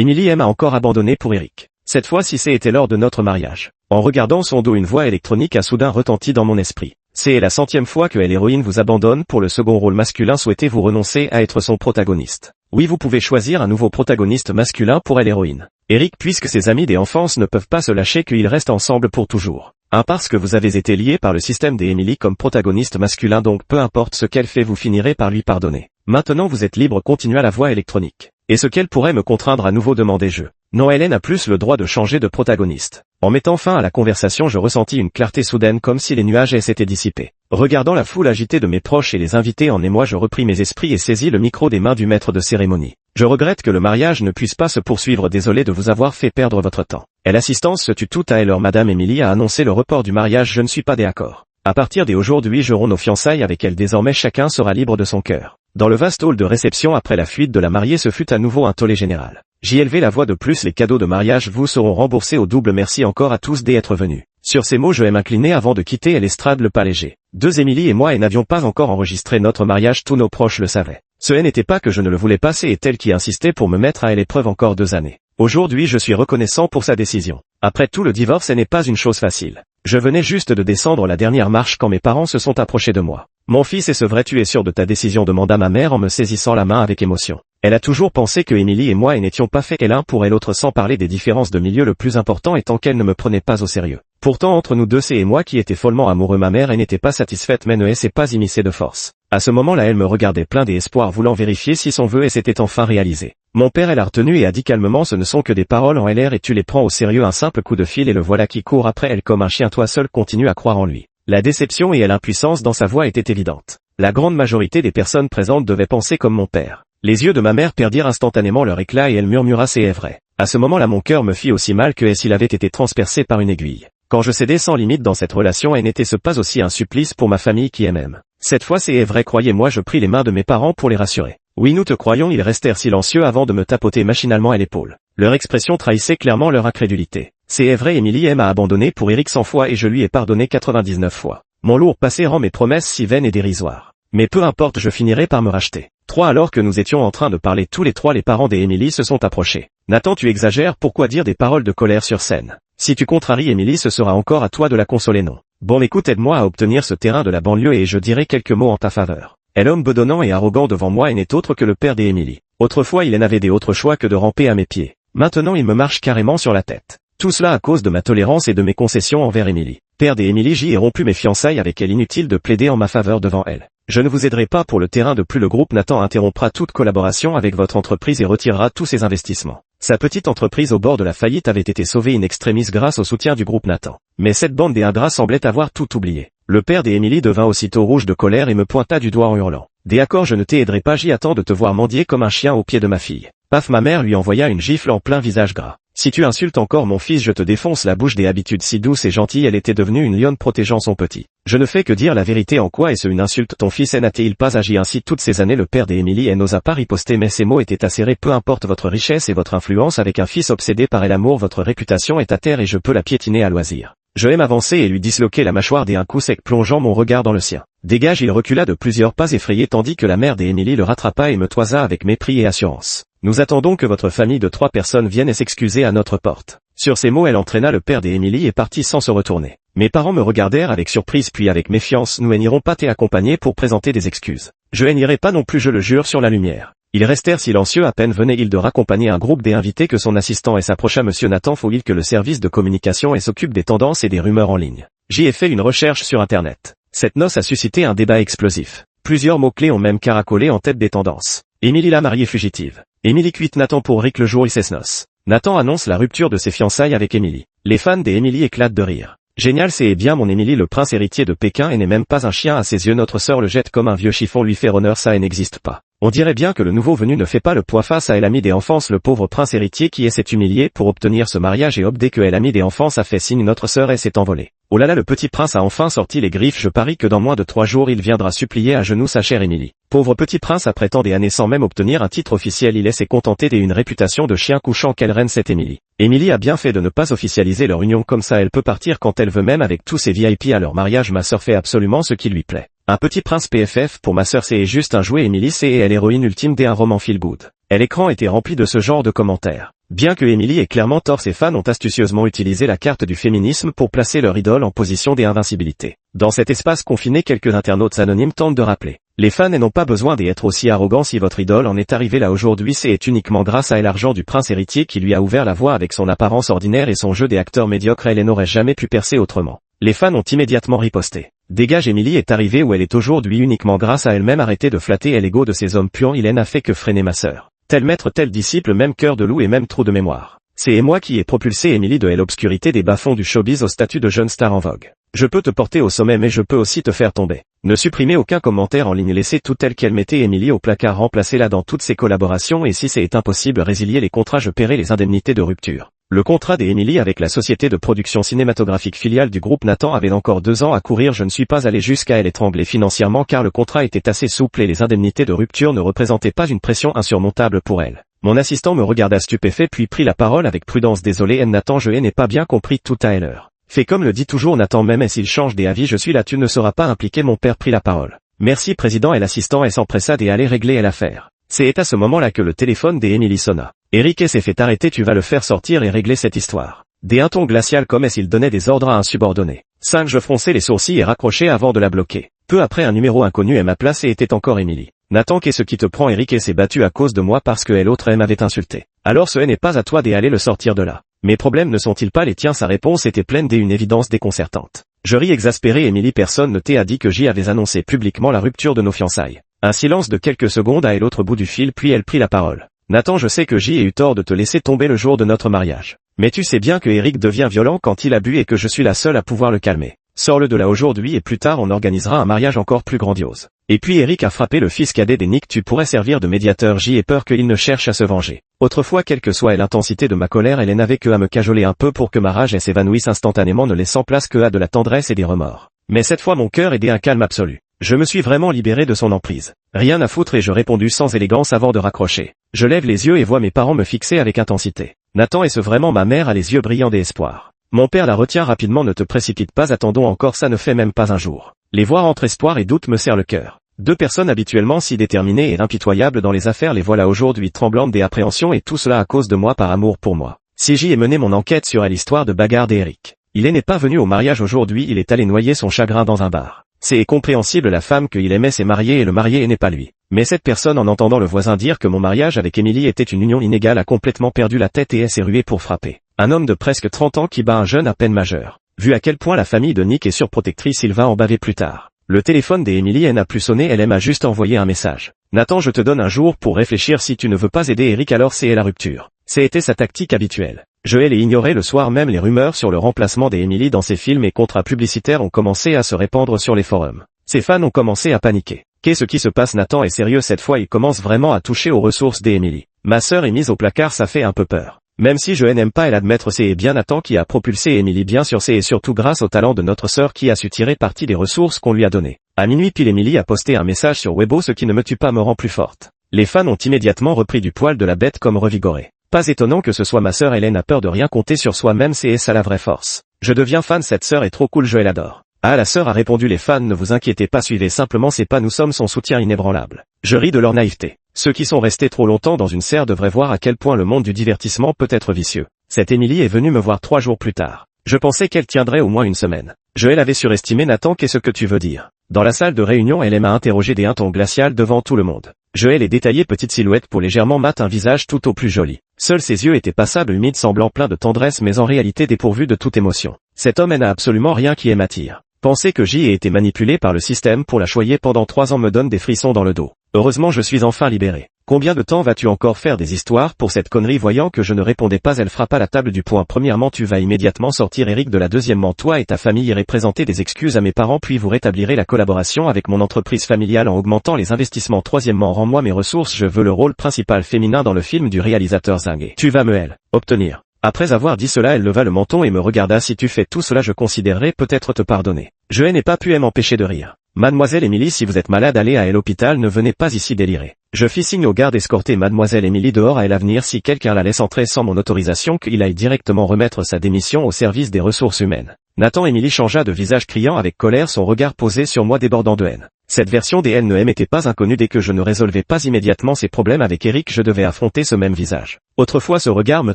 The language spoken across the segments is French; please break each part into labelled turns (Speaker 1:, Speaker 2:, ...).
Speaker 1: Emily M a encore abandonné pour Eric. Cette fois si c'était lors de notre mariage. En regardant son dos, une voix électronique a soudain retenti dans mon esprit. C'est la 100e fois que l'héroïne vous abandonne pour le second rôle masculin. Souhaitez-vous renoncer à être son protagoniste? Oui, vous pouvez choisir un nouveau protagoniste masculin pour l'héroïne. Eric, puisque ses amis d'enfance ne peuvent pas se lâcher, qu'ils restent ensemble pour toujours. Parce que vous avez été lié par le système des Emily comme protagoniste masculin, donc peu importe ce qu'elle fait, vous finirez par lui pardonner. Maintenant vous êtes libre, continua la voix électronique. Et ce qu'elle pourrait me contraindre à nouveau, demandai-je. Non, Hélène a plus le droit de changer de protagoniste. En mettant fin à la conversation, je ressentis une clarté soudaine, comme si les nuages s'étaient dissipés. Regardant la foule agitée de mes proches et les invités en émoi, je repris mes esprits et saisis le micro des mains du maître de cérémonie. Je regrette que le mariage ne puisse pas se poursuivre, désolé de vous avoir fait perdre votre temps. Et l'assistance se tut tout à l'heure. Madame Emily a annoncé le report du mariage, je ne suis pas d'accord. À partir d'aujourd'hui, jouerons nos fiançailles avec elle. Désormais chacun sera libre de son cœur. Dans le vaste hall de réception, après la fuite de la mariée, ce fut à nouveau un tollé général. J'y élevai la voix. De plus, les cadeaux de mariage vous seront remboursés au double. Merci encore à tous d'être venus. Sur ces mots, je m'incliner avant de quitter l'estrade, le pas léger. Deux Emily et moi n'avions pas encore enregistré notre mariage, tous nos proches le savaient. Ce n'était pas que je ne le voulais pas, c'est elle qui insistait pour me mettre à l'épreuve encore 2 années. Aujourd'hui, je suis reconnaissant pour sa décision. Après tout, le divorce n'est pas une chose facile. Je venais juste de descendre la dernière marche quand mes parents se sont approchés de moi. Mon fils, est-ce vrai, tu es sûr de ta décision, demanda ma mère en me saisissant la main avec émotion. Elle a toujours pensé que Emily et moi n'étions pas faits l'un pour l'autre, sans parler des différences de milieu, le plus important étant qu'elle ne me prenait pas au sérieux. Pourtant entre nous deux, c'est et moi qui étais follement amoureux. Ma mère n'était pas satisfaite mais ne s'est pas immiscée de force. À ce moment-là, elle me regardait plein d'espoir, voulant vérifier si son vœu s'était enfin réalisé. Mon père l'a retenu et a dit calmement, ce ne sont que des paroles en l'air et tu les prends au sérieux, un simple coup de fil et le voilà qui court après elle comme un chien. Toi seul continue à croire en lui. La déception et l'impuissance dans sa voix étaient évidentes. La grande majorité des personnes présentes devaient penser comme mon père. Les yeux de ma mère perdirent instantanément leur éclat et elle murmura, c'est vrai. À ce moment-là, mon cœur me fit aussi mal que s'il avait été transpercé par une aiguille. Quand je cédais sans limite dans cette relation, elle n'était pas aussi un supplice pour ma famille qui m'aime. Cette fois c'est vrai, croyez-moi. Je pris les mains de mes parents pour les rassurer. Oui, nous te croyons. Ils restèrent silencieux avant de me tapoter machinalement à l'épaule. Leur expression trahissait clairement leur incrédulité. C'est vrai, Emily M a abandonné pour Eric 100 fois et je lui ai pardonné 99 fois. Mon lourd passé rend mes promesses si vaines et dérisoires. Mais peu importe, je finirai par me racheter. 3. Alors que nous étions en train de parler tous les trois, les parents d'Emily se sont approchés. Nathan, tu exagères, pourquoi dire des paroles de colère sur scène? Si tu contraries Emily, ce sera encore à toi de la consoler, non? Bon, écoute, aide-moi à obtenir ce terrain de la banlieue et je dirai quelques mots en ta faveur. L'homme bedonnant et arrogant devant moi n'est autre que le père d'Emily. Autrefois il n'avait d'autre choix que de ramper à mes pieds. Maintenant il me marche carrément sur la tête. Tout cela à cause de ma tolérance et de mes concessions envers Emily. Père d'Emily, j'y ai rompu mes fiançailles avec elle, inutile de plaider en ma faveur devant elle. Je ne vous aiderai pas pour le terrain de plus. Le groupe Nathan interrompra toute collaboration avec votre entreprise et retirera tous ses investissements. Sa petite entreprise au bord de la faillite avait été sauvée in extremis grâce au soutien du groupe Nathan. Mais cette bande des ingrats semblait avoir tout oublié. Le père d'Emily devint aussitôt rouge de colère et me pointa du doigt en hurlant. D'accord, je ne t'aiderai pas, j'y attends de te voir mendier comme un chien aux pieds de ma fille. Paf, ma mère lui envoya une gifle en plein visage gras. Si tu insultes encore mon fils, je te défonce la bouche. Des habitudes si douces et gentilles, elle était devenue une lionne protégeant son petit. Je ne fais que dire la vérité, en quoi est-ce une insulte? Ton fils n'a-t-il pas agi ainsi toutes ces années? Le père d'Emily n'osa pas riposter mais ses mots étaient acérés. Peu importe votre richesse et votre influence avec un fils obsédé par l'amour, votre réputation est à terre et je peux la piétiner à loisir. Je aime avancer et lui disloquer la mâchoire d'un coup sec, plongeant mon regard dans le sien. Dégage, il recula de plusieurs pas effrayé tandis que la mère d'Emily le rattrapa et me toisa avec mépris et assurance. Nous attendons que votre famille de 3 personnes vienne et s'excuser à notre porte. Sur ces mots, elle entraîna le père d'Emily et partit sans se retourner. Mes parents me regardèrent avec surprise puis avec méfiance. Nous n'irons pas t'accompagner pour présenter des excuses. Je n'irai pas non plus, je le jure sur la lumière. Ils restèrent silencieux, à peine venait-il de raccompagner un groupe des invités que son assistant s'approcha. Monsieur Nathan, faut-il que le service de communication s'occupe des tendances et des rumeurs en ligne? J'y ai fait une recherche sur internet. Cette noce a suscité un débat explosif. Plusieurs mots-clés ont même caracolé en tête des tendances. Emily la mariée fugitive. Emily quitte Nathan pour Rick le jour il ses noces. Nathan annonce la rupture de ses fiançailles avec Emily. Les fans d'Emily éclatent de rire. Génial, c'est bien mon Emily, le prince héritier de Pékin et n'est même pas un chien à ses yeux. Notre sœur le jette comme un vieux chiffon, lui faire honneur, ça n'existe pas. On dirait bien que le nouveau venu ne fait pas le poids face à l'ami des enfances, le pauvre prince héritier qui s'est humilié pour obtenir ce mariage et hop, dès que l'ami des enfances a fait signe, notre sœur s'est envolée. Oh là là, le petit prince a enfin sorti les griffes, je parie que dans moins de 3 jours il viendra supplier à genoux sa chère Emily. Pauvre petit prince, après tant des années sans même obtenir un titre officiel, il s'est contenté d'une réputation de chien couchant. Quelle reine cette Emily. Emily a bien fait de ne pas officialiser leur union, comme ça elle peut partir quand elle veut, même avec tous ses VIP à leur mariage. Ma sœur fait absolument ce qui lui plaît. Un petit prince PFF pour ma sœur, c'est juste un jouet. Emily c'est l'héroïne ultime d'un roman feel good. L'écran était rempli de ce genre de commentaires. Bien que Emily ait clairement tort, ses fans ont astucieusement utilisé la carte du féminisme pour placer leur idole en position d'invincibilité. Dans cet espace confiné, quelques internautes anonymes tentent de rappeler. Les fans n'ont pas besoin d'être aussi arrogants. Si votre idole en est arrivée là aujourd'hui, c'est uniquement grâce à l'argent du prince héritier qui lui a ouvert la voie. Avec son apparence ordinaire et son jeu des acteurs médiocres, elle n'aurait jamais pu percer autrement. Les fans ont immédiatement riposté. Dégage, Emily est arrivée où elle est aujourd'hui uniquement grâce à elle-même. Arrêtez de flatter l'ego de ces hommes puants, il n'a fait que freiner ma sœur. Tel maître, tel disciple, même cœur de loup et même trou de mémoire. C'est moi qui ai propulsé Emily de l'obscurité des bas-fonds du showbiz au statut de jeune star en vogue. Je peux te porter au sommet, mais je peux aussi te faire tomber. Ne supprimez aucun commentaire en ligne, laissez tout tel quel, mettez Emily au placard, remplacez-la dans toutes ses collaborations, et si c'est impossible, résiliez les contrats, je paierai les indemnités de rupture. Le contrat d'Emily avec la société de production cinématographique filiale du groupe Nathan avait encore 2 ans à courir. Je ne suis pas allé jusqu'à elle étrangler financièrement car le contrat était assez souple et les indemnités de rupture ne représentaient pas une pression insurmontable pour elle. Mon assistant me regarda stupéfait puis prit la parole avec prudence. Désolé Nathan, je n'ai pas bien compris tout à l'heure. Fais comme le dit toujours Nathan, même s'il change des avis, je suis là, tu ne seras pas impliqué. Mon père prit la parole. Merci président, et l'assistant s'empressa d'aller régler l'affaire. C'est à ce moment-là que le téléphone d'Emily sonna. Eric s'est fait arrêter, tu vas le faire sortir et régler cette histoire. Un ton glacial comme s'il donnait des ordres à un subordonné. 5. Je fronçai les sourcils et raccrochai avant de la bloquer. Peu après, un numéro inconnu à ma place et était encore Emily. Nathan, qu'est-ce qui te prend? Eric s'est battu à cause de moi parce que l'autre m'avait insulté. Alors ce n'est pas à toi d'aller le sortir de là. Mes problèmes ne sont-ils pas les tiens? Sa réponse était pleine d'une évidence déconcertante. Je ris exaspéré. Emily, personne ne t'a dit que j'y avais annoncé publiquement la rupture de nos fiançailles. Un silence de quelques secondes à l'autre bout du fil, puis elle prit la parole. Nathan, je sais que j'ai eu tort de te laisser tomber le jour de notre mariage. Mais tu sais bien que Eric devient violent quand il a bu et que je suis la seule à pouvoir le calmer. Sors-le de là aujourd'hui et plus tard on organisera un mariage encore plus grandiose. Et puis Eric a frappé le fils cadet des Nick, tu pourrais servir de médiateur, j'y ai peur qu'il ne cherche à se venger. Autrefois, quelle que soit l'intensité de ma colère, elle n'avait que à me cajoler un peu pour que ma rage s'évanouisse instantanément, ne laissant place que à de la tendresse et des remords. Mais cette fois mon cœur est un calme absolu. Je me suis vraiment libéré de son emprise. Rien à foutre, et je répondis sans élégance avant de raccrocher. Je lève les yeux et vois mes parents me fixer avec intensité. Nathan, est-ce vraiment? Ma mère a les yeux brillants d'espoir. Mon père la retient rapidement, ne te précipite pas, attendons encore, ça ne fait même pas un jour. Les voir entre espoir et doute me serrent le cœur. 2 personnes habituellement si déterminées et impitoyables dans les affaires, les voilà aujourd'hui tremblantes d'appréhension, et tout cela à cause de moi, par amour pour moi. Si j'y ai mené mon enquête sur l'histoire de bagarre d'Eric. Il n'est pas venu au mariage aujourd'hui, il est allé noyer son chagrin dans un bar. C'est compréhensible, la femme qu'il aimait s'est mariée et le marié n'est pas lui. Mais cette personne, en entendant le voisin dire que mon mariage avec Emily était une union inégale, a complètement perdu la tête et s'est rué pour frapper. Un homme de presque 30 ans qui bat un jeune à peine majeur. Vu à quel point la famille de Nick est surprotectrice, il va en baver plus tard. Le téléphone d'Emily n'a plus sonné, elle m'a juste envoyé un message. Nathan, je te donne un jour pour réfléchir, si tu ne veux pas aider Eric alors c'est la rupture. C'était sa tactique habituelle. Je l'ai ignoré le soir même. Les rumeurs sur le remplacement d'Emily dans ses films et contrats publicitaires ont commencé à se répandre sur les forums. Ses fans ont commencé à paniquer. Qu'est-ce qui se passe? Nathan est sérieux cette fois, il commence vraiment à toucher aux ressources d'Emily. Ma sœur est mise au placard, ça fait un peu peur. Même si je n'aime pas l'admettre, c'est bien Nathan qui a propulsé Emily, bien sûr c'est surtout grâce au talent de notre sœur qui a su tirer parti des ressources qu'on lui a données. À minuit pile, Emily a posté un message sur Weibo, ce qui ne me tue pas me rend plus forte. Les fans ont immédiatement repris du poil de la bête comme revigorés. Pas étonnant que ce soit ma sœur, Hélène a peur de rien compter sur soi-même, c'est ça la vraie force. Je deviens fan, cette sœur est trop cool, je l'adore. Ah, la sœur a répondu, les fans ne vous inquiétez pas, suivez simplement ses pas, nous sommes son soutien inébranlable. Je ris de leur naïveté. Ceux qui sont restés trop longtemps dans une serre devraient voir à quel point le monde du divertissement peut être vicieux. Cette Emily est venue me voir 3 jours plus tard. Je pensais qu'elle tiendrait au moins une semaine. Je l'avais surestimé. Nathan, qu'est-ce que tu veux dire? Dans la salle de réunion, elle m'a interrogé d'un ton glacial devant tout le monde. Je les détaillé, petite silhouette pour légèrement mat, un visage tout au plus joli. Seuls ses yeux étaient passables, humides, semblant pleins de tendresse mais en réalité dépourvus de toute émotion. Cet homme n'a absolument rien qui m'attire. Penser que j'y ai été manipulé par le système pour la choyer pendant 3 ans me donne des frissons dans le dos. Heureusement je suis enfin libéré. Combien de temps vas-tu encore faire des histoires pour cette connerie? Voyant que je ne répondais pas, elle frappa la table du poing. Premièrement, tu vas immédiatement sortir Eric de là. Deuxièmement, toi et ta famille irez présenter des excuses à mes parents, puis vous rétablirez la collaboration avec mon entreprise familiale en augmentant les investissements. Troisièmement, rends-moi mes ressources, je veux le rôle principal féminin dans le film du réalisateur Zing. Tu vas me obtenir. Après avoir dit cela, elle leva le menton et me regarda. Si tu fais tout cela, je considérerai peut-être te pardonner. Je n'ai pas pu m'empêcher de rire. Mademoiselle Emily, si vous êtes malade, allez à l'hôpital, ne venez pas ici délirer. Je fis signe aux gardes d'escorter Mademoiselle Emily dehors à l'avenir. Si quelqu'un la laisse entrer sans mon autorisation, qu'il aille directement remettre sa démission au service des ressources humaines. Nathan. Emily changea de visage, criant avec colère, son regard posé sur moi débordant de haine. Cette version des elle ne m'était pas inconnue. Dès que je ne résolvais pas immédiatement ces problèmes avec Eric, je devais affronter ce même visage. Autrefois ce regard me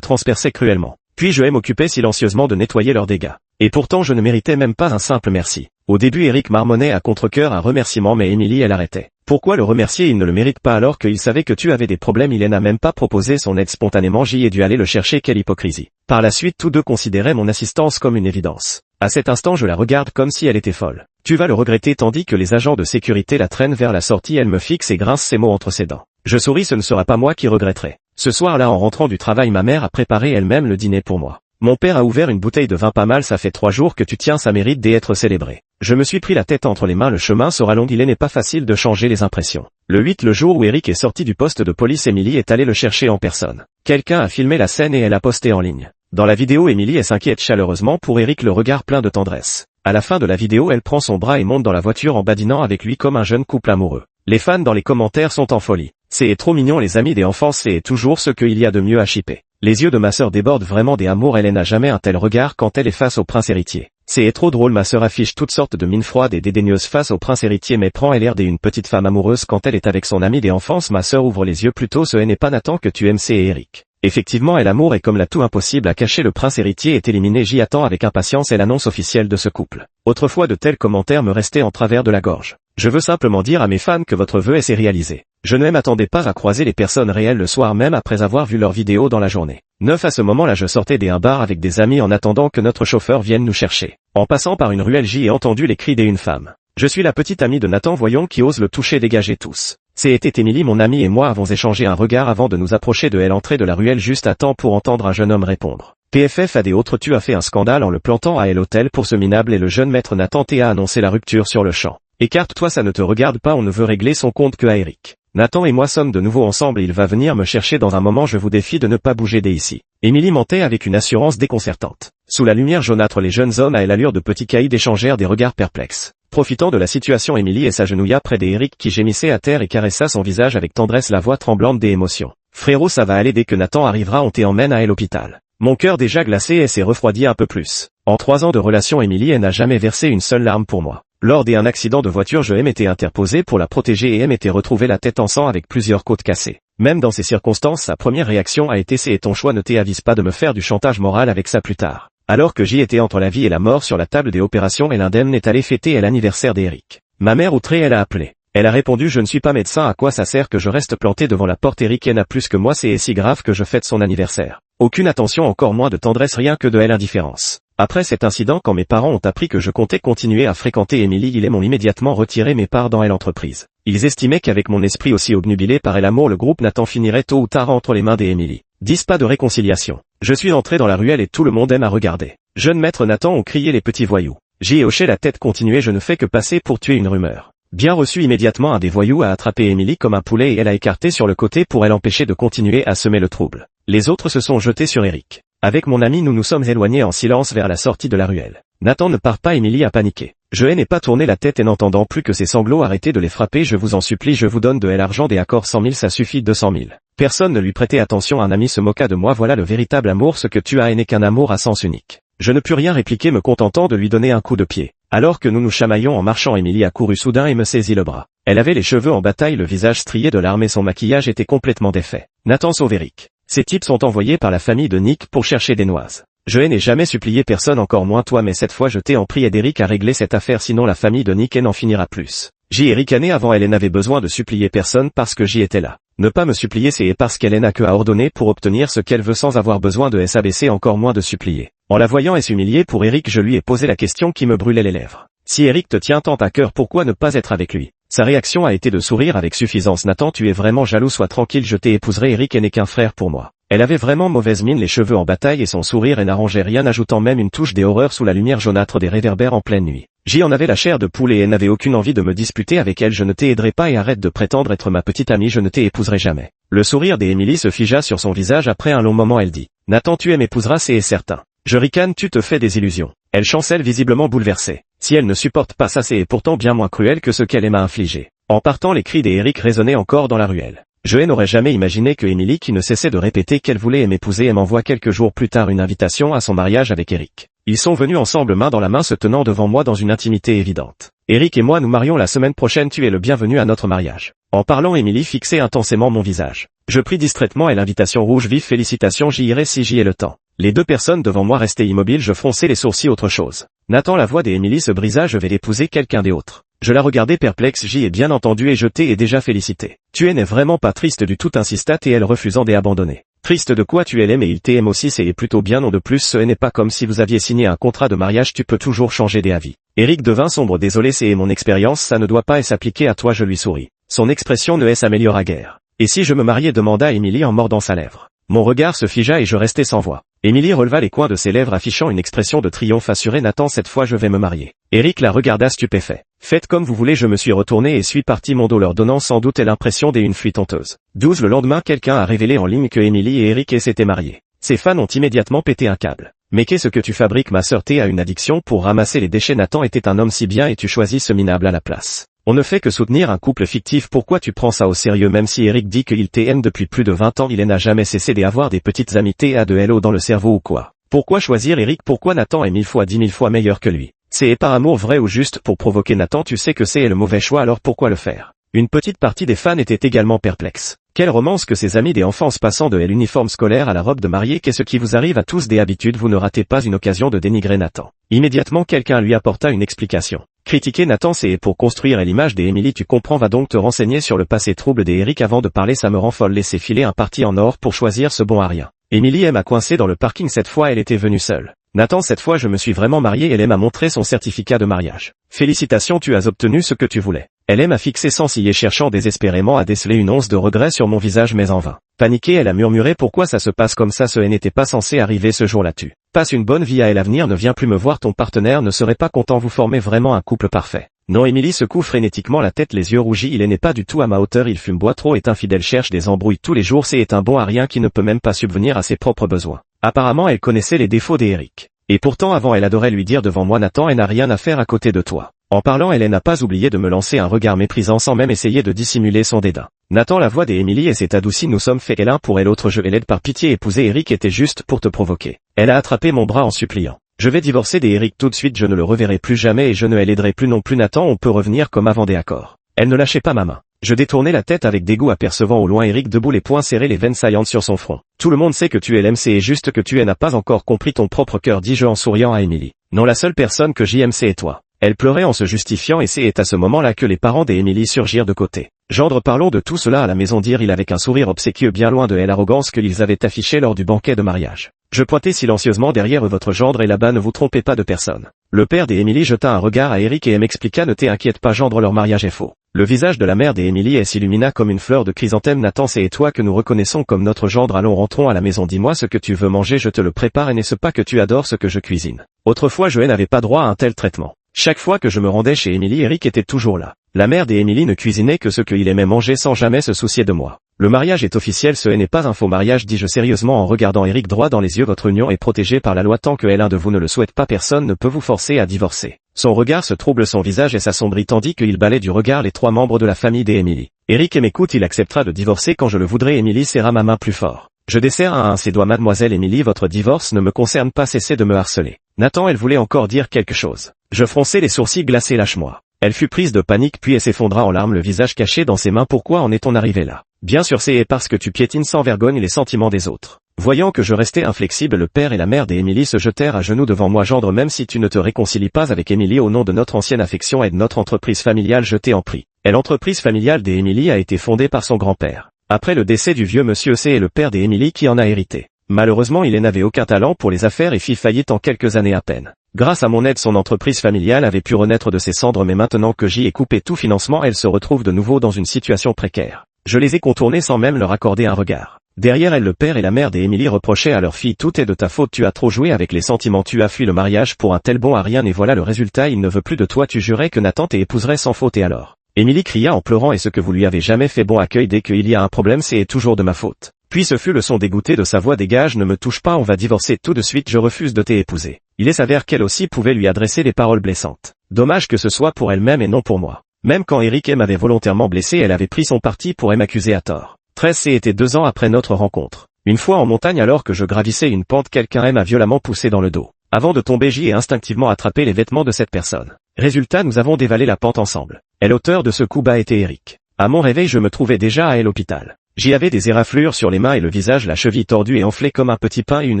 Speaker 1: transperçait cruellement. Puis je m'occupais silencieusement de nettoyer leurs dégâts. Et pourtant je ne méritais même pas un simple merci. Au début Eric marmonnait à contre-cœur un remerciement, mais Emily elle arrêtait. Pourquoi le remercier? Il ne le mérite pas alors qu'il savait que tu avais des problèmes. Il n'a même pas proposé son aide spontanément. J'y ai dû aller le chercher. Quelle hypocrisie. Par la suite tous deux considéraient mon assistance comme une évidence. À cet instant je la regarde comme si elle était folle. Tu vas le regretter, tandis que les agents de sécurité la traînent vers la sortie. Elle me fixe et grince ses mots entre ses dents. Je souris, ce ne sera pas moi qui regretterai. Ce soir-là, en rentrant du travail, ma mère a préparé elle-même le dîner pour moi. Mon père a ouvert une bouteille de vin. Pas mal, ça fait 3 jours que tu tiens, ça mérite d'être célébré. Je me suis pris la tête entre les mains. Le chemin sera long, il n'est pas facile de changer les impressions. Le 8, le jour où Eric est sorti du poste de police, Emily est allée le chercher en personne. Quelqu'un a filmé la scène et elle a posté en ligne. Dans la vidéo, Emily s'inquiète chaleureusement pour Eric, le regard plein de tendresse. À la fin de la vidéo, elle prend son bras et monte dans la voiture en badinant avec lui comme un jeune couple amoureux. Les fans dans les commentaires sont en folie. C'est trop mignon, les amis d'enfance, c'est toujours ce qu'il y a de mieux à shipper. Les yeux de ma sœur débordent vraiment des amours. Elle n'a jamais un tel regard quand elle est face au prince héritier. C'est trop drôle. Ma sœur affiche toutes sortes de mines froides et dédaigneuses face au prince héritier, mais prend l'air d'une petite femme amoureuse quand elle est avec son ami d'enfance. Ma sœur ouvre les yeux plutôt. Ce n'est pas Nathan que tu aimes, c'est Eric. Effectivement, elle amour est comme la tout impossible à cacher. Le prince héritier est éliminé. J'y attends avec impatience et l'annonce officielle de ce couple. Autrefois de tels commentaires me restaient en travers de la gorge. Je veux simplement dire à mes fans que votre vœu s'est réalisé. Je ne m'attendais pas à croiser les personnes réelles le soir même après avoir vu leurs vidéos dans la journée. 9 à ce moment-là, je sortais d'un bar avec des amis en attendant que notre chauffeur vienne nous chercher. En passant par une ruelle, j'y ai entendu les cris d'une femme. Je suis la petite amie de Nathan, voyons qui ose le toucher, dégagez tous. C'était Emily. Mon amie et moi avons échangé un regard avant de nous approcher de elle. Entrée de la ruelle juste à temps pour entendre un jeune homme répondre. PFF à des autres, tu as fait un scandale en le plantant à l'hôtel pour ce minable, et le jeune maître Nathan a annoncé la rupture sur le champ. Écarte-toi, ça ne te regarde pas, on ne veut régler son compte que à Eric. Nathan et moi sommes de nouveau ensemble et il va venir me chercher dans un moment, je vous défie de ne pas bouger d'ici. Emily mentait avec une assurance déconcertante. Sous la lumière jaunâtre, les jeunes hommes à l'allure de petits caïds échangèrent des regards perplexes. Profitant de la situation, Emily s'agenouilla près d'Eric qui gémissait à terre et caressa son visage avec tendresse, la voix tremblante des émotions. Frérot, ça va aller, dès que Nathan arrivera on t'emmène à l'hôpital. Mon cœur déjà glacé s'est refroidi un peu plus. En 3 ans de relation, Emily n'a jamais versé une seule larme pour moi. Lors d'un accident de voiture, je m'étais interposé pour la protéger et m'était retrouvé la tête en sang avec plusieurs côtes cassées. Même dans ces circonstances, sa première réaction a été c'est ton choix, ne t'avise pas de me faire du chantage moral avec ça plus tard. Alors que j'y étais entre la vie et la mort sur la table des opérations et l'indemne est allé fêter l'anniversaire d'Eric. Ma mère outrée, elle a appelé. Elle a répondu je ne suis pas médecin, à quoi ça sert que je reste planté devant la porte, Eric n'a plus que moi, c'est si grave que je fête son anniversaire. Aucune attention, encore moins de tendresse, rien que de l'indifférence. Après cet incident, quand mes parents ont appris que je comptais continuer à fréquenter Emily, ils m'ont immédiatement retiré mes parts dans l'entreprise. Ils estimaient qu'avec mon esprit aussi obnubilé par l'amour, le groupe Nathan finirait tôt ou tard entre les mains d'Emily. 10 pas de réconciliation. Je suis entré dans la ruelle et tout le monde à regarder. Jeune maître Nathan, ont crié les petits voyous. J'y ai hoché la tête, continué, je ne fais que passer pour tuer une rumeur. Bien reçu, immédiatement un des voyous a attrapé Emily comme un poulet et elle a écarté sur le côté pour l'empêcher de continuer à semer le trouble. Les autres se sont jetés sur Eric. Avec mon ami, nous nous sommes éloignés en silence vers la sortie de la ruelle. Nathan ne part pas, Emily a paniqué. Je n'ai pas tourné la tête et n'entendant plus que ses sanglots, arrêtez de les frapper, je vous en supplie, je vous donne de l'argent, des accords 100 000, ça suffit, 200 000. Personne ne lui prêtait attention, un ami se moqua de moi, voilà le véritable amour, ce que tu as n'est qu'un amour à sens unique. Je ne pus rien répliquer, me contentant de lui donner un coup de pied. Alors que nous nous chamaillions en marchant, Emily a couru soudain et me saisit le bras. Elle avait les cheveux en bataille, le visage strié de larmes et son maquillage était complètement défait. Nathan sauve Eric. Ces types sont envoyés par la famille de Nick pour chercher des noises. Je n'ai jamais supplié personne, encore moins toi, mais cette fois je t'ai en prié d'Eric à régler cette affaire, sinon la famille de Nick n'en finira plus. J'y ai ricané avant, elle n'avait besoin de supplier personne parce que j'y étais là. Ne pas me supplier, c'est parce qu'elle n'a que à ordonner pour obtenir ce qu'elle veut sans avoir besoin de s'abaisser, encore moins de supplier. En la voyant s'humilier pour Eric, je lui ai posé la question qui me brûlait les lèvres. Si Eric te tient tant à cœur, pourquoi ne pas être avec lui? Sa réaction a été de sourire avec suffisance. Nathan, tu es vraiment jaloux, sois tranquille, je t'épouserai, Eric n'est qu'un frère pour moi. Elle avait vraiment mauvaise mine, les cheveux en bataille et son sourire n'arrangeait rien, ajoutant même une touche d'horreur sous la lumière jaunâtre des réverbères en pleine nuit. J'y en avais la chair de poule et n'avait aucune envie de me disputer avec elle. Je ne t'aiderai pas et arrête de prétendre être ma petite amie, je ne t'épouserai jamais. Le sourire d'Emily se figea sur son visage. Après un long moment, elle dit, Nathan, tu m'épouseras, c'est certain. Je ricane, tu te fais des illusions. Elle chancelle, visiblement bouleversée. Si elle ne supporte pas ça, c'est pourtant bien moins cruel que ce qu'elle m'a infligé. En partant, les cris d'Eric résonnaient encore dans la ruelle. Je n'aurais jamais imaginé que Emily, qui ne cessait de répéter qu'elle voulait m'épouser, m'envoie quelques jours plus tard une invitation à son mariage avec Eric. Ils sont venus ensemble main dans la main se tenant devant moi dans une intimité évidente. Eric et moi nous marions la semaine prochaine, tu es le bienvenu à notre mariage. En parlant, Émilie fixait intensément mon visage. Je pris distraitement et l'invitation rouge vive, félicitations, j'y irai si j'y ai le temps. Les deux personnes devant moi restaient immobiles, je fronçais les sourcils, autre chose. Nathan, la voix d'Émilie se brisa, je vais l'épouser, quelqu'un d'autre. Je la regardais perplexe, j'y ai bien entendu et je t'ai et déjà félicité. Tu n'es vraiment pas triste du tout, insista et elle refusant d'abandonner. Triste de quoi, tu l'aimes et il t'aime aussi, c'est plutôt bien, non de plus ce n'est pas comme si vous aviez signé un contrat de mariage, tu peux toujours changer d'avis. Eric devint sombre, désolé, c'est mon expérience, ça ne doit pas s'appliquer à toi, je lui souris. Son expression ne s'améliora guère. Et si je me mariais, demanda Émilie en mordant sa lèvre. Mon regard se figea et je restai sans voix. Émilie releva les coins de ses lèvres affichant une expression de triomphe assurée, Nathan, cette fois je vais me marier. Eric la regarda stupéfait. Faites comme vous voulez, je me suis retourné et suis parti, mon dos leur donnant sans doute l'impression d'une fuite honteuse. 12 Le lendemain, quelqu'un a révélé en ligne que Émilie et Eric s'étaient mariés. Ses fans ont immédiatement pété un câble. Mais qu'est-ce que tu fabriques, ma sœur, t'es à une addiction pour ramasser les déchets, Nathan était un homme si bien et tu choisis ce minable à la place. On ne fait que soutenir un couple fictif, pourquoi tu prends ça au sérieux? Même si Eric dit qu'il t'aime depuis plus de 20 ans, il n'a jamais cessé d'avoir des petites amitiés à de hello dans le cerveau ou quoi? Pourquoi choisir Eric? Pourquoi Nathan est 1000 fois 10 000 fois meilleur que lui? C'est par amour vrai ou juste pour provoquer Nathan? Tu sais que c'est le mauvais choix, alors pourquoi le faire? Une petite partie des fans était également perplexe. Quelle romance que ses amis d'enfance passant de l'uniforme scolaire à la robe de mariée, qu'est-ce qui vous arrive à tous des habitudes? Vous ne ratez pas une occasion de dénigrer Nathan. Immédiatement quelqu'un lui apporta une explication. Critiquer Nathan, c'est pour construire l'image d'Émilie, tu comprends, va donc te renseigner sur le passé trouble d'Éric avant de parler, ça me rend folle, laissez filer un parti en or pour choisir ce bon à rien. Émilie m'a coincé dans le parking, cette fois elle était venue seule. Nathan, cette fois je me suis vraiment marié, elle m'a montré son certificat de mariage. Félicitations, tu as obtenu ce que tu voulais. Elle m'a fixé sans ciller, cherchant désespérément à déceler une once de regret sur mon visage, mais en vain. Paniquée, elle a murmuré, pourquoi ça se passe comme ça, ce n'était pas censé arriver ce jour-là, tu passes une bonne vie à l'avenir, ne viens plus me voir, ton partenaire ne serait pas content, vous formez vraiment un couple parfait. Non, Émilie secoue frénétiquement la tête, les yeux rougis, il n'est pas du tout à ma hauteur, il fume, boit trop, est infidèle, cherche des embrouilles tous les jours, c'est un bon à rien qui ne peut même pas subvenir à ses propres besoins. Apparemment elle connaissait les défauts d'Éric. Et pourtant avant elle adorait lui dire devant moi, Nathan, elle n'a rien à faire à côté de toi. En parlant elle n'a pas oublié de me lancer un regard méprisant sans même essayer de dissimuler son dédain. Nathan, la voix d'Émilie s'est adoucie, nous sommes faits l'un pour l'autre, je l'aide par pitié, épouser Eric était juste pour te provoquer. Elle a attrapé mon bras en suppliant. Je vais divorcer d'Éric tout de suite, je ne le reverrai plus jamais et je ne l'aiderai plus non plus, Nathan, on peut revenir comme avant des accords. Elle ne lâchait pas ma main. Je détournai la tête avec dégoût apercevant au loin Eric debout, les poings serrés, les veines saillantes sur son front. Tout le monde sait que tu l'aimes, c'est juste que tu n'as pas encore compris ton propre cœur, dis-je en souriant à Émilie. Non, la seule personne que j'aime c'est toi. Elle pleurait en se justifiant et c'est à ce moment-là que les parents d'Émilie surgirent de côté. Gendre, parlons de tout cela à la maison, dire-il avec un sourire obséquieux, bien loin de l'arrogance qu'ils avaient affichée lors du banquet de mariage. Je pointai silencieusement derrière votre gendre et là-bas, ne vous trompez pas de personne. Le père d'Émilie jeta un regard à Eric et m'expliqua, ne t'inquiète pas gendre, leur mariage est faux. Le visage de la mère d'Émilie s'illumina comme une fleur de chrysanthème. Nathan, c'est toi que nous reconnaissons comme notre gendre, allons rentrons à la maison, dis-moi ce que tu veux manger, je te le prépare, et n'est-ce pas que tu adores ce que je cuisine? Autrefois je n'avais pas droit à un tel traitement. Chaque fois que je me rendais chez Émilie, Eric était toujours là. La mère d'Émilie ne cuisinait que ce qu'il aimait manger sans jamais se soucier de moi. Le mariage est officiel, ce n'est pas un faux mariage, dis-je sérieusement en regardant Eric droit dans les yeux, votre union est protégée par la loi tant que l'un de vous ne le souhaite pas, personne ne peut vous forcer à divorcer. Son regard se trouble, son visage s'assombrit tandis qu'il balait du regard les trois membres de la famille d'Émilie. Eric m'écoute, il acceptera de divorcer quand je le voudrais. Émilie serra ma main plus fort. Je desserre un ses doigts, mademoiselle Émilie, votre divorce ne me concerne pas, cessez de me harceler. Nathan, elle voulait encore dire quelque chose. Je fronçai les sourcils glacés, lâche-moi. Elle fut prise de panique puis elle s'effondra en larmes, le visage caché dans ses mains. Pourquoi en est-on arrivé là? Bien sûr c'est parce que tu piétines sans vergogne les sentiments des autres. Voyant que je restais inflexible, le père et la mère d'Émilie se jetèrent à genoux devant moi. Gendre, même si tu ne te réconcilies pas avec Émilie au nom de notre ancienne affection et de notre entreprise familiale, je t'en prie. L'entreprise familiale d'Émilie a été fondée par son grand-père. Après le décès du vieux monsieur C est le père d'Émilie qui en a hérité. Malheureusement il n'avait aucun talent pour les affaires et fit faillite en quelques années à peine. Grâce à mon aide, son entreprise familiale avait pu renaître de ses cendres, mais maintenant que j'y ai coupé tout financement, elle se retrouve de nouveau dans une situation précaire. Je les ai contournés sans même leur accorder un regard. Derrière elle, le père et la mère d'Émilie reprochaient à leur fille, tout est de ta faute, tu as trop joué avec les sentiments, tu as fui le mariage pour un tel bon à rien et voilà le résultat, il ne veut plus de toi, tu jurais que Nathan t'épouserait sans faute et alors? Émilie cria en pleurant, et ce que vous lui avez jamais fait bon accueil, dès qu'il y a un problème c'est toujours de ma faute. Puis ce fut le son dégoûté de sa voix, dégage, ne me touche pas, on va divorcer tout de suite, je refuse de t'épouser. Il s'avère qu'elle aussi pouvait lui adresser des paroles blessantes. Dommage que ce soit pour elle-même et non pour moi. Même quand Eric m'avait volontairement blessé, elle avait pris son parti pour m'accuser à tort. 13 était 2 ans après notre rencontre. Une fois en montagne alors que je gravissais une pente, quelqu'un m'a violemment poussé dans le dos. Avant de tomber, J ai instinctivement attrapé les vêtements de cette personne. Résultat, nous avons dévalé la pente ensemble. Et l'auteur de ce coup bas était Eric. À mon réveil, je me trouvais déjà à l'hôpital. J'y avais des éraflures sur les mains et le visage, la cheville tordue et enflée comme un petit pain et une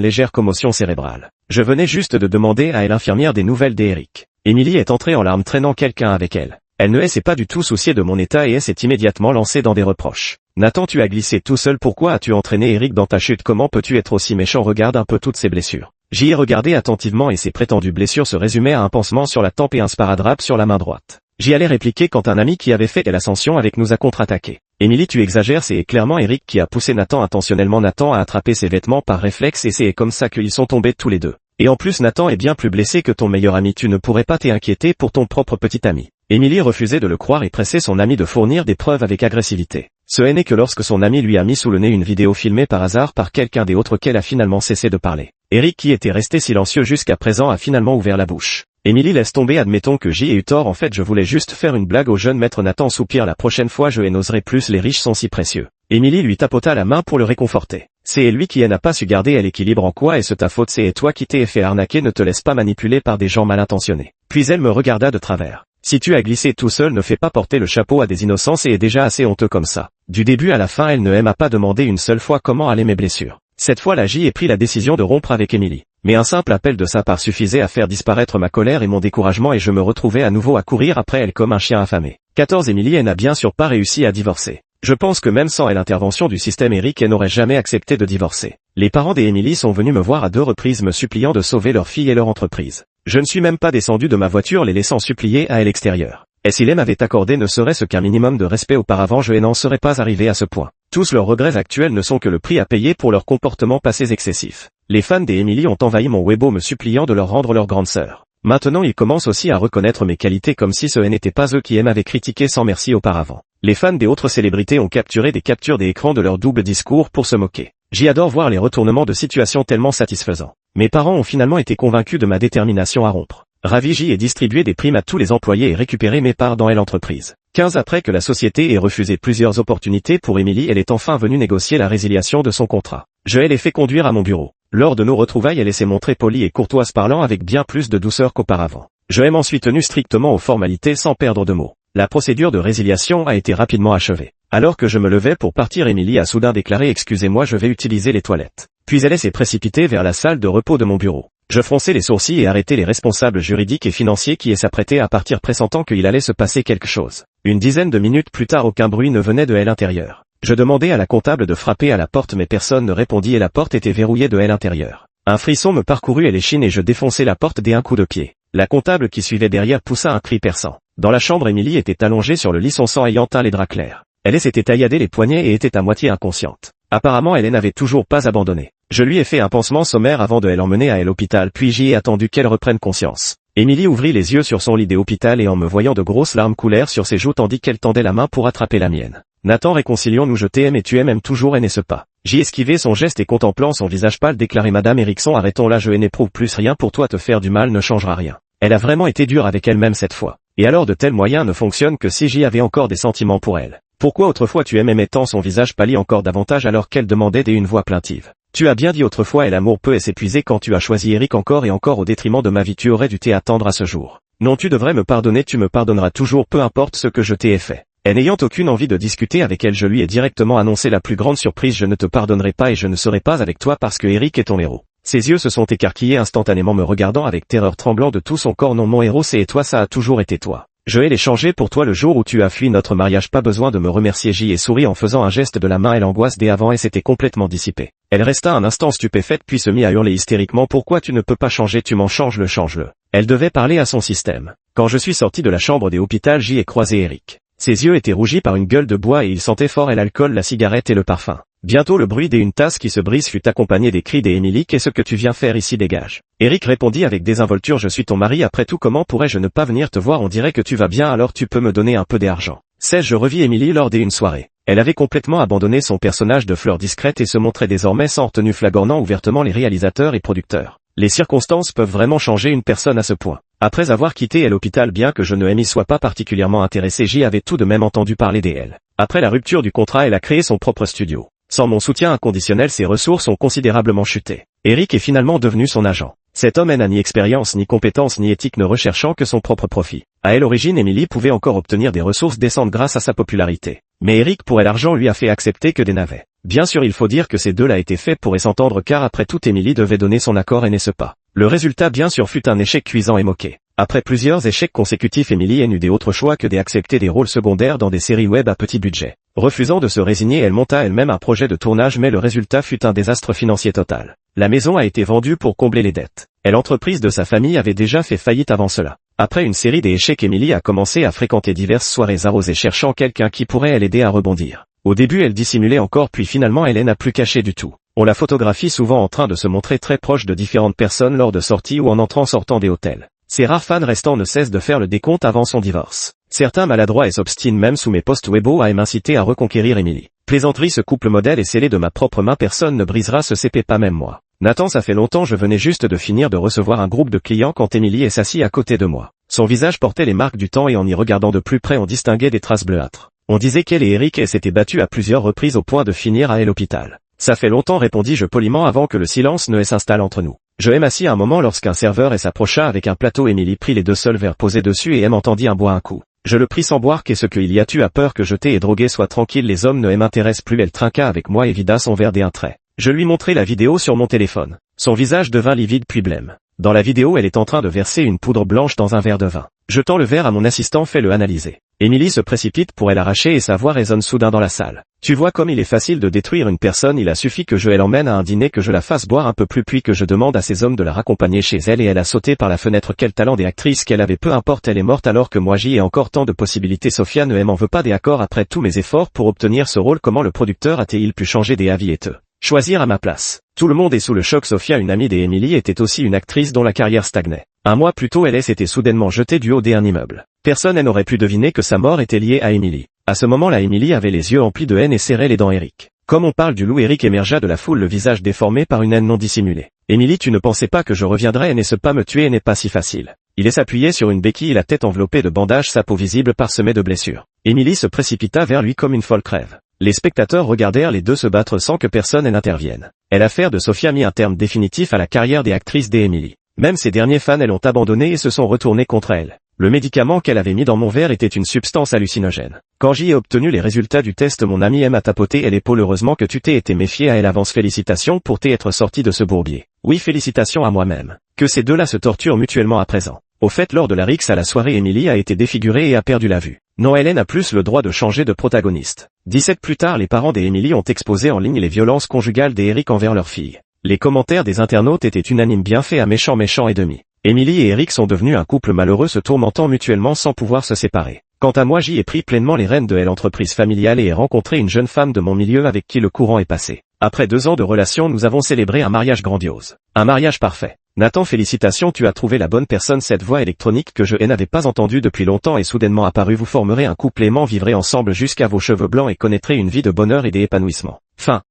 Speaker 1: légère commotion cérébrale. Je venais juste de demander à l'infirmière des nouvelles d'Eric. Émilie est entrée en larmes traînant quelqu'un avec elle. Elle ne s'est pas du tout souciée de mon état et s'est immédiatement lancée dans des reproches. Nathan, tu as glissé tout seul, pourquoi as-tu entraîné Eric dans ta chute? Comment peux-tu être aussi méchant? Regarde un peu toutes ses blessures. J'y ai regardé attentivement et ses prétendues blessures se résumaient à un pansement sur la tempe et un sparadrap sur la main droite. J'y allais répliquer quand un ami qui avait fait l'ascension avec nous a contre-attaqué. Émilie, tu exagères, c'est clairement Eric qui a poussé Nathan intentionnellement. Nathan a attrapé ses vêtements par réflexe et c'est comme ça qu'ils sont tombés tous les deux. Et en plus, Nathan est bien plus blessé que ton meilleur ami, tu ne pourrais pas t'inquiéter pour ton propre petit ami. Émilie refusait de le croire et pressait son ami de fournir des preuves avec agressivité. Ce n'est que lorsque son ami lui a mis sous le nez une vidéo filmée par hasard par quelqu'un des autres qu'elle a finalement cessé de parler. Eric, qui était resté silencieux jusqu'à présent, a finalement ouvert la bouche. Émilie, laisse tomber, admettons que J ai eu tort, en fait je voulais juste faire une blague au jeune maître Nathan. Soupire, la prochaine fois je n'oserai plus, les riches sont si précieux. Émilie lui tapota la main pour le réconforter. C'est lui qui n'a pas su garder l'équilibre. En quoi est-ce ta faute? C'est toi qui t'es fait arnaquer, ne te laisse pas manipuler par des gens mal intentionnés. Puis elle me regarda de travers. Si tu as glissé tout seul, ne fais pas porter le chapeau à des innocents, c'est déjà assez honteux comme ça. Du début à la fin, elle ne m'a pas demandé une seule fois comment allaient mes blessures. Cette fois, la J ai pris la décision de rompre avec Émilie. Mais un simple appel de sa part suffisait à faire disparaître ma colère et mon découragement et je me retrouvais à nouveau à courir après elle comme un chien affamé. 14 Émilie n'a bien sûr pas réussi à divorcer. Je pense que même sans l'intervention du système, Eric n'aurait jamais accepté de divorcer. Les parents d'Émilie sont venus me voir à 2 reprises me suppliant de sauver leur fille et leur entreprise. Je ne suis même pas descendu de ma voiture les laissant supplier à l'extérieur. Et s'il m'avait accordé ne serait-ce qu'un minimum de respect auparavant, je n'en serais pas arrivé à ce point. Tous leurs regrets actuels ne sont que le prix à payer pour leur comportement passé excessif. Les fans d'Émilie ont envahi mon Weibo me suppliant de leur rendre leur grande sœur. Maintenant ils commencent aussi à reconnaître mes qualités comme si ce n'était pas eux qui m'avaient critiqué sans merci auparavant. Les fans des autres célébrités ont capturé des captures des écrans de leur double discours pour se moquer. J'adore voir les retournements de situation tellement satisfaisants. Mes parents ont finalement été convaincus de ma détermination à rompre. Ravi, J ai distribué des primes à tous les employés et récupéré mes parts dans l'entreprise. 15 après que la société ait refusé plusieurs opportunités pour Émilie, elle est enfin venue négocier la résiliation de son contrat. Je l'ai fait conduire à mon bureau. Lors de nos retrouvailles, elle s'est montrée polie et courtoise, parlant avec bien plus de douceur qu'auparavant. Je m'en suis tenu strictement aux formalités sans perdre de mots. La procédure de résiliation a été rapidement achevée. Alors que je me levais pour partir, Émilie a soudain déclaré « Excusez-moi, je vais utiliser les toilettes ». Puis elle s'est précipitée vers la salle de repos de mon bureau. Je fronçai les sourcils et arrêtai les responsables juridiques et financiers qui s'apprêtaient à partir, pressentant qu'il allait se passer quelque chose. Une dizaine de minutes plus tard, aucun bruit ne venait de l'intérieur. Je demandai à la comptable de frapper à la porte mais personne ne répondit et la porte était verrouillée de l'intérieur. Un frisson me parcourut l'échine et je défonçai la porte d'un coup de pied. La comptable qui suivait derrière poussa un cri perçant. Dans la chambre, Émilie était allongée sur le lit, son sang ayant teint les draps clairs. Elle s'était tailladé les poignets et était à moitié inconsciente. Apparemment, elle n'avait toujours pas abandonné. Je lui ai fait un pansement sommaire avant de l'emmener à l'hôpital, puis j'y ai attendu qu'elle reprenne conscience. Émilie ouvrit les yeux sur son lit d'hôpital et en me voyant, de grosses larmes coulèrent sur ses joues tandis qu'elle tendait la main pour attraper la mienne. Nathan, réconcilions-nous, je t'aime et tu m'aimes toujours, et n'est-ce pas? J'y esquivai son geste et contemplant son visage pâle déclarai Madame Erickson, arrêtons là, je n'éprouve plus rien pour toi, te faire du mal ne changera rien. Elle a vraiment été dure avec elle-même cette fois. Et alors de tels moyens ne fonctionnent que si j'y avais encore des sentiments pour elle. Pourquoi autrefois tu aimais tant? Son visage pâlit encore davantage alors qu'elle demandait d'une voix plaintive. Tu as bien dit autrefois, et l'amour peut s'épuiser quand tu as choisi Eric encore et encore au détriment de ma vie, tu aurais dû t'attendre à ce jour. Non, tu devrais me pardonner, tu me pardonneras toujours peu importe ce que je t'ai fait. Et n'ayant aucune envie de discuter avec elle, je lui ai directement annoncé la plus grande surprise, je ne te pardonnerai pas et je ne serai pas avec toi parce que Eric est ton héros. Ses yeux se sont écarquillés instantanément me regardant avec terreur, tremblant de tout son corps. Non, mon héros c'est toi, ça a toujours été toi. Je l'ai changé pour toi le jour où tu as fui notre mariage, pas besoin de me remercier. J'y ai souri en faisant un geste de la main et l'angoisse dès avant et s'était complètement dissipée. Elle resta un instant stupéfaite puis se mit à hurler hystériquement. Pourquoi tu ne peux pas changer? Tu m'en change-le, change-le. Elle devait parler à son système. Quand je suis sorti de la chambre des hôpitaux, j'y ai croisé Eric. Ses yeux étaient rougis par une gueule de bois et il sentait fort l'alcool, la cigarette et le parfum. Bientôt le bruit d'une tasse qui se brise fut accompagné des cris d'Émilie. Qu'est-ce que tu viens faire ici, dégage. Eric répondit avec désinvolture, je suis ton mari, après tout comment pourrais-je ne pas venir te voir? On dirait que tu vas bien, alors tu peux me donner un peu d'argent. Je revis Émilie lors d'une soirée. Elle avait complètement abandonné son personnage de fleur discrète et se montrait désormais sans retenue, flagrant ouvertement les réalisateurs et producteurs. Les circonstances peuvent vraiment changer une personne à ce point. Après avoir quitté l'hôpital, bien que je ne m'y sois pas particulièrement intéressé, j'y avais tout de même entendu parler d'elle. Après la rupture du contrat, elle a créé son propre studio. Sans mon soutien inconditionnel, ses ressources ont considérablement chuté. Eric est finalement devenu son agent. Cet homme n'a ni expérience ni compétence ni éthique, ne recherchant que son propre profit. À l'origine, Emily pouvait encore obtenir des ressources décentes grâce à sa popularité. Mais Eric, pour l'argent, lui a fait accepter que des navets. Bien sûr, il faut dire que ces deux-là étaient faits pour s'entendre, car après tout Emily devait donner son accord et n'est-ce pas. Le résultat bien sûr fut un échec cuisant et moqué. Après plusieurs échecs consécutifs, Emily n'eut d'autre choix que d'accepter des rôles secondaires dans des séries web à petit budget. Refusant de se résigner, elle monta elle-même un projet de tournage, mais le résultat fut un désastre financier total. La maison a été vendue pour combler les dettes. Et l'entreprise de sa famille avait déjà fait faillite avant cela. Après une série d'échecs, Emily a commencé à fréquenter diverses soirées arrosées cherchant quelqu'un qui pourrait l'aider à rebondir. Au début, elle dissimulait encore, puis finalement elle n'a plus caché du tout. On la photographie souvent en train de se montrer très proche de différentes personnes lors de sorties ou en entrant-sortant des hôtels. Ses rares fans restants ne cessent de faire le décompte avant son divorce. Certains maladroits et s'obstinent même sous mes posts Weibo à m'inciter à reconquérir Emily. Plaisanterie, ce couple modèle est scellé de ma propre main, personne ne brisera ce CP, pas même moi. Nathan, ça fait longtemps, je venais juste de finir de recevoir un groupe de clients quand Emily est assise à côté de moi. Son visage portait les marques du temps et en y regardant de plus près on distinguait des traces bleuâtres. On disait qu'elle et Eric s'étaient battus à plusieurs reprises au point de finir à l'hôpital. Ça fait longtemps, répondis-je poliment avant que le silence ne s'installe entre nous. Je m'assis un moment lorsqu'un serveur s'approcha avec un plateau. Emily prit les 2 seuls verres posés dessus et m'entendit un boire un coup. Je le pris sans boire. Qu'est-ce qu'il y a? Tu as peur que jeté et drogué? Sois tranquille, les hommes ne m'intéressent plus. Elle trinqua avec moi et vida son verre d'un trait. Je lui montrai la vidéo sur mon téléphone. Son visage devint livide puis blême. Dans la vidéo, elle est en train de verser une poudre blanche dans un verre de vin. Jetant le verre à mon assistant, fais-le analyser. Emily se précipite pour l'arracher et sa voix résonne soudain dans la salle. Tu vois comme il est facile de détruire une personne, il a suffi que je l'emmène à un dîner, que je la fasse boire un peu plus, puis que je demande à ces hommes de la raccompagner chez elle, et elle a sauté par la fenêtre. Quel talent des actrices qu'elle avait, peu importe, elle est morte alors que moi j'y ai encore tant de possibilités. Sophia ne m'en veut pas, des accords après tous mes efforts pour obtenir ce rôle. Comment le producteur a-t-il pu changer des avis et te choisir à ma place? Tout le monde est sous le choc. Sophia, une amie d'Emily, était aussi une actrice dont la carrière stagnait. Un mois plus tôt, elle s'était soudainement jetée du haut d'un immeuble. Personne n'aurait pu deviner que sa mort était liée à Emily. À ce moment-là, Emily avait les yeux emplis de haine et serrait les dents. Eric. Comme on parle du loup, Eric émergea de la foule, le visage déformé par une haine non dissimulée. Emily, tu ne pensais pas que je reviendrais, n'est-ce pas? Me tuer n'est pas si facile. Il s'appuyait sur une béquille, la tête enveloppée de bandages, sa peau visible parsemée de blessures. Emily se précipita vers lui comme une folle crève. Les spectateurs regardèrent les deux se battre sans que personne n'intervienne. L'affaire de Sophia mit un terme définitif à la carrière des actrices d'Emily. Même ses derniers fans l'ont abandonnée et se sont retournés contre elle. Le médicament qu'elle avait mis dans mon verre était une substance hallucinogène. Quand j'y ai obtenu les résultats du test, mon ami m'a tapoté l'épaule. Heureusement que tu t'es été méfié à l'avance. Félicitations pour t'être sorti de ce bourbier. Oui, félicitations à moi-même. Que ces deux-là se torturent mutuellement à présent. Au fait, lors de la rixe à la soirée, Emily a été défigurée et a perdu la vue. Non, Hélène a plus le droit de changer de protagoniste. 17 plus tard, les parents d'Emily ont exposé en ligne les violences conjugales d'Eric envers leur fille. Les commentaires des internautes étaient unanimes, bien fait à méchant et demi. Emily et Eric sont devenus un couple malheureux, se tourmentant mutuellement sans pouvoir se séparer. Quant à moi, j'y ai pris pleinement les rênes de l'entreprise familiale et ai rencontré une jeune femme de mon milieu avec qui le courant est passé. Après 2 ans de relation, nous avons célébré un mariage grandiose. Un mariage parfait. Nathan, félicitations, tu as trouvé la bonne personne. Cette voix électronique que je n'avais pas entendue depuis longtemps est soudainement apparue. Vous formerez un couple aimant, vivrez ensemble jusqu'à vos cheveux blancs et connaîtrez une vie de bonheur et d'épanouissement. Fin.